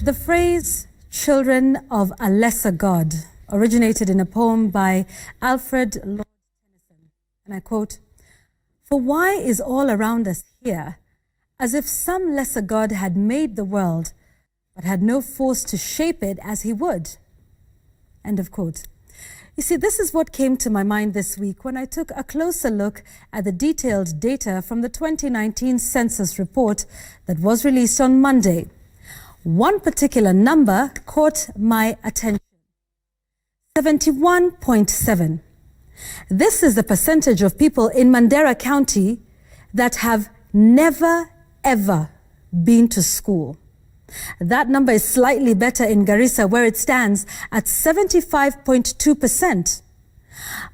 The phrase "children of a lesser God" originated in a poem by Alfred Lord Tennyson, and I quote, "For why is all around us here as if some lesser God had made the world, but had no force to shape it as he would?" End of quote. You see, this is what came to my mind this week when I took a closer look at the detailed data from the 2019 census report that was released on Monday. One particular number caught my attention: 71.7. This is the percentage of people in Mandera County that have never, ever been to school. That number is slightly better in Garissa, where it stands at 75.2%.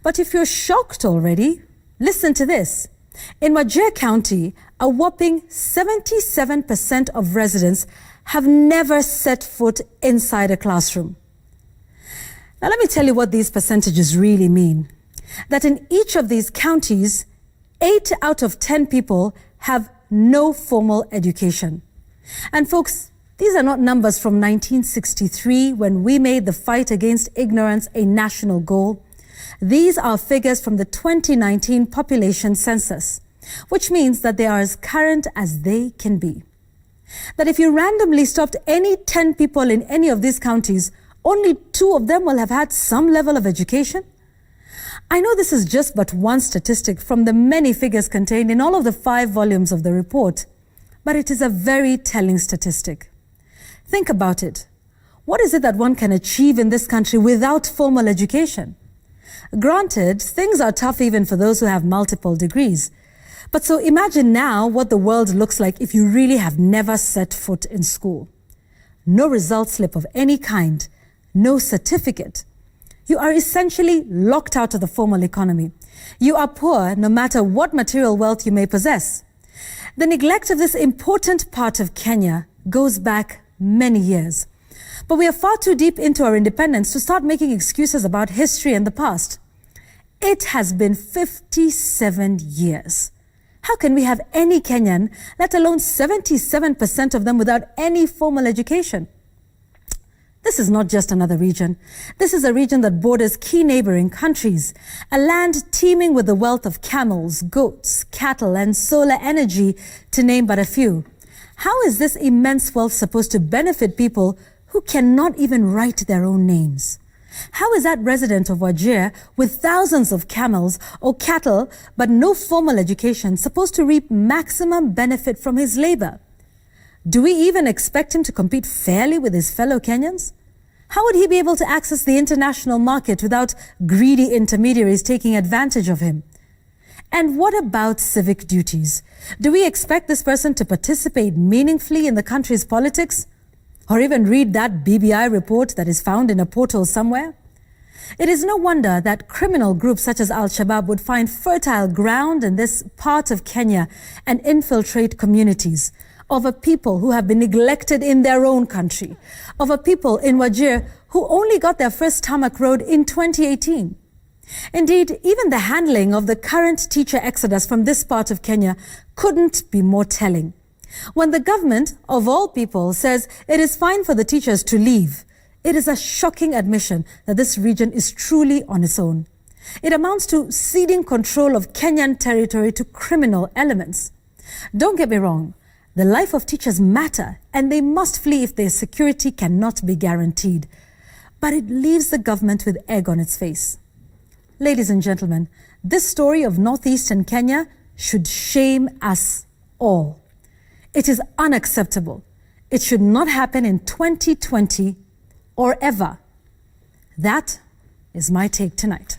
But if you're shocked already, listen to this. In Wajir County, a whopping 77% of residents have never set foot inside a classroom. Now, let me tell you what these percentages really mean. That in each of these counties, 8 out of 10 people have no formal education. And folks, these are not numbers from 1963 when we made the fight against ignorance a national goal. These are figures from the 2019 population census, which means that they are as current as they can be. That if you randomly stopped any 10 people in any of these counties, only 2 of them will have had some level of education. I know this is just but one statistic from the many figures contained in all of the 5 volumes of the report, but it is a very telling statistic. Think about it. What is it that one can achieve in this country without formal education? Granted, things are tough even for those who have multiple degrees. But so imagine now what the world looks like if you really have never set foot in school. No result slip of any kind, no certificate. You are essentially locked out of the formal economy. You are poor no matter what material wealth you may possess. The neglect of this important part of Kenya goes back many years. But we are far too deep into our independence to start making excuses about history and the past. It has been 57 years. How can we have any Kenyan, let alone 77% of them, without any formal education? This is not just another region. This is a region that borders key neighboring countries, a land teeming with the wealth of camels, goats, cattle, and solar energy, to name but a few. How is this immense wealth supposed to benefit people who cannot even write their own names? How is that resident of Wajir with thousands of camels or cattle but no formal education supposed to reap maximum benefit from his labor? Do we even expect him to compete fairly with his fellow Kenyans? How would he be able to access the international market without greedy intermediaries taking advantage of him? And what about civic duties? Do we expect this person to participate meaningfully in the country's politics? Or even read that BBI report that is found in a portal somewhere? It is no wonder that criminal groups such as Al-Shabaab would find fertile ground in this part of Kenya and infiltrate communities of a people who have been neglected in their own country, of a people in Wajir who only got their first tarmac road in 2018. Indeed, even the handling of the current teacher exodus from this part of Kenya couldn't be more telling. When the government, of all people, says it is fine for the teachers to leave, it is a shocking admission that this region is truly on its own. It amounts to ceding control of Kenyan territory to criminal elements. Don't get me wrong, the life of teachers matter and they must flee if their security cannot be guaranteed. But it leaves the government with egg on its face. Ladies and gentlemen, this story of northeastern Kenya should shame us all. It is unacceptable. It should not happen in 2020 or ever. That is my take tonight.